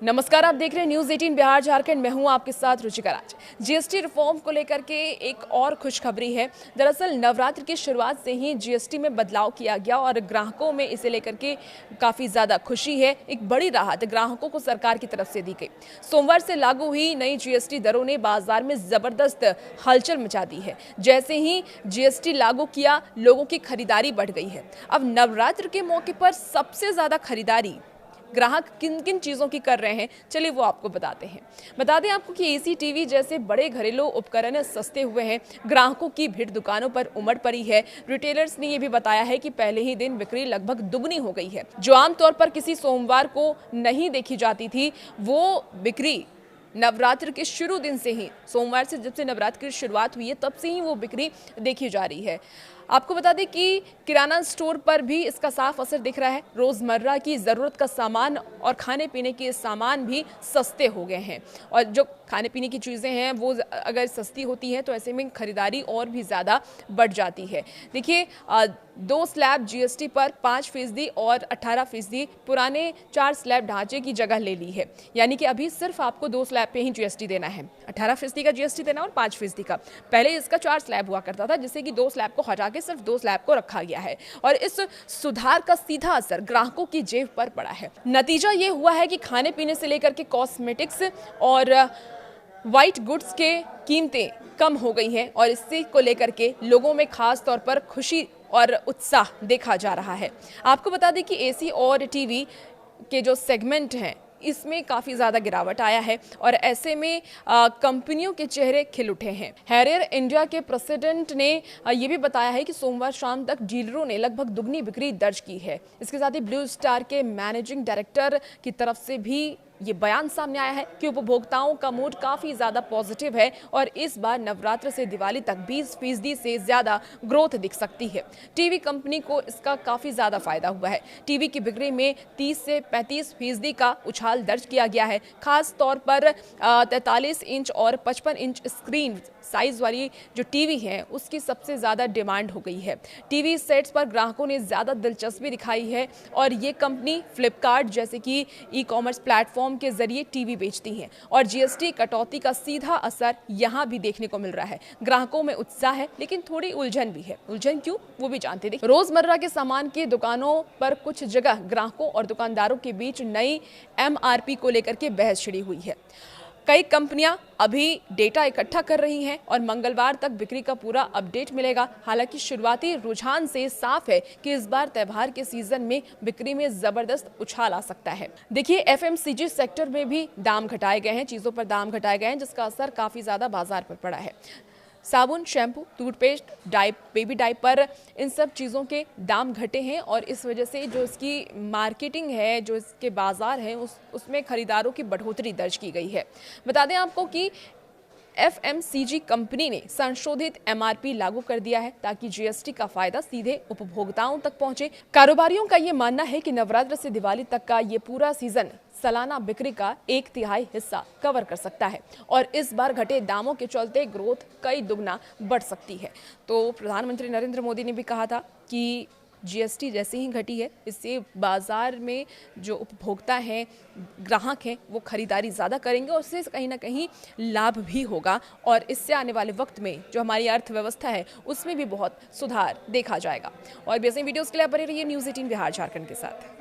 नमस्कार, आप देख रहे हैं न्यूज 18 बिहार झारखंड। मैं हूं आपके साथ रुचिका राज। जीएसटी रिफॉर्म को लेकर के एक और खुशखबरी है। दरअसल नवरात्र की शुरुआत से ही जीएसटी में बदलाव किया गया और ग्राहकों में इसे लेकर के काफी ज्यादा खुशी है। एक बड़ी राहत ग्राहकों को सरकार की तरफ से दी गई। सोमवार से लागू हुई नई जीएसटी दरों ने बाजार में जबरदस्त हलचल मचा दी है। जैसे ही जीएसटी लागू किया, लोगों की खरीदारी बढ़ गई है। अब नवरात्र के मौके पर सबसे ज्यादा खरीदारी ग्राहक किन किन चीज़ों की कर रहे हैं, चलिए वो आपको बताते हैं। बता दें आपको कि एसी, टीवी जैसे बड़े घरेलू उपकरण सस्ते हुए हैं। ग्राहकों की भीड़ दुकानों पर उमड़ पड़ी है। रिटेलर्स ने ये भी बताया है कि पहले ही दिन बिक्री लगभग दुगनी हो गई है। जो आमतौर पर किसी सोमवार को नहीं देखी जाती थी, वो बिक्री नवरात्र के शुरू दिन से ही, सोमवार से जब से नवरात्र की शुरुआत हुई है तब से ही वो बिक्री देखी जा रही है। आपको बता दें कि किराना स्टोर पर भी इसका साफ असर दिख रहा है। रोजमर्रा की जरूरत का सामान और खाने पीने के सामान भी सस्ते हो गए हैं। और जो खाने पीने की चीज़ें हैं वो अगर सस्ती होती हैं तो ऐसे में खरीदारी और भी ज़्यादा बढ़ जाती है। देखिए, 2 स्लैब जीएसटी पर 5% और 18% पुराने 4 स्लैब ढांचे की जगह ले ली है। यानी कि अभी सिर्फ आपको 2 स्लैब पे ही जीएसटी देना है। 18% का जीएसटी देना और 5% का। पहले इसका 4 स्लैब हुआ करता था, जिससे कि 2 स्लैब को हटा के सिर्फ 2 स्लैब को रखा गया है। और इस सुधार का सीधा असर ग्राहकों की जेब पर पड़ा है। नतीजा ये हुआ है कि खाने पीने से लेकर के कॉस्मेटिक्स और व्हाइट गुड्स के कीमतें कम हो गई हैं और इसी को लेकर के लोगों में खास तौर पर खुशी और उत्साह देखा जा रहा है। आपको बता दें कि एसी और टीवी के जो सेगमेंट हैं इसमें काफ़ी ज़्यादा गिरावट आया है और ऐसे में कंपनियों के चेहरे खिल उठे हैं। हैरियर इंडिया के प्रेसिडेंट ने ये भी बताया है कि सोमवार शाम तक डीलरों ने लगभग दुगनी बिक्री दर्ज की है। इसके साथ ही ब्लू स्टार के मैनेजिंग डायरेक्टर की तरफ से भी ये बयान सामने आया है कि उपभोक्ताओं का मूड काफ़ी ज़्यादा पॉजिटिव है और इस बार नवरात्र से दिवाली तक 20% से ज़्यादा ग्रोथ दिख सकती है। टीवी कंपनी को इसका काफ़ी ज़्यादा फायदा हुआ है। टीवी की बिक्री में 30 से 35% का उछाल दर्ज किया गया है। खास तौर पर 43 इंच और 55 इंच स्क्रीन साइज वाली जो टीवी है उसकी सबसे ज़्यादा डिमांड हो गई है। टीवी सेट्स पर ग्राहकों ने ज़्यादा दिलचस्पी दिखाई है और ये कंपनी फ्लिपकार्ट जैसे कि ई-कॉमर्स प्लेटफॉर्म के जरिए टीवी बेचती हैं और जीएसटी कटौती का सीधा असर यहां भी देखने को मिल रहा है। ग्राहकों में उत्साह है, लेकिन थोड़ी उलझन भी है। उलझन क्यों, वो भी जानते देखिए। रोजमर्रा के सामान की दुकानों पर कुछ जगह ग्राहकों और दुकानदारों के बीच नई एमआरपी को लेकर के बहस छिड़ी हुई है। कई कंपनियां अभी डेटा इकट्ठा कर रही हैं और मंगलवार तक बिक्री का पूरा अपडेट मिलेगा। हालांकि शुरुआती रुझान से साफ है कि इस बार त्योहार के सीजन में बिक्री में जबरदस्त उछाल आ सकता है। देखिए, एफएमसीजी सेक्टर में भी दाम घटाए गए हैं, चीजों पर दाम घटाए गए हैं, जिसका असर काफी ज्यादा बाजार पर पड़ा है। साबुन, शैम्पू, टूथपेस्ट, बेबी डायपर, इन सब चीज़ों के दाम घटे हैं और इस वजह से जो इसकी मार्केटिंग है, जो इसके बाजार हैं, उसमें खरीदारों की बढ़ोतरी दर्ज की गई है। बता दें आपको कि एफएमसीजी कंपनी ने संशोधित एमआरपी लागू कर दिया है ताकि जीएसटी का फायदा सीधे उपभोक्ताओं तक पहुंचे। कारोबारियों का ये मानना है कि नवरात्र से दिवाली तक का ये पूरा सीजन सालाना बिक्री का 1/3 हिस्सा कवर कर सकता है और इस बार घटे दामों के चलते ग्रोथ कई दुगना बढ़ सकती है। तो प्रधानमंत्री नरेंद्र मोदी ने भी कहा था कि जीएसटी जैसे ही घटी है, इससे बाजार में जो उपभोक्ता हैं, ग्राहक हैं, वो खरीदारी ज़्यादा करेंगे और इससे कहीं ना कहीं लाभ भी होगा और इससे आने वाले वक्त में जो हमारी अर्थव्यवस्था है उसमें भी बहुत सुधार देखा जाएगा। और भी ऐसे वीडियोज़ के लिए बने रहिए न्यूज़ 18 बिहार झारखंड के साथ।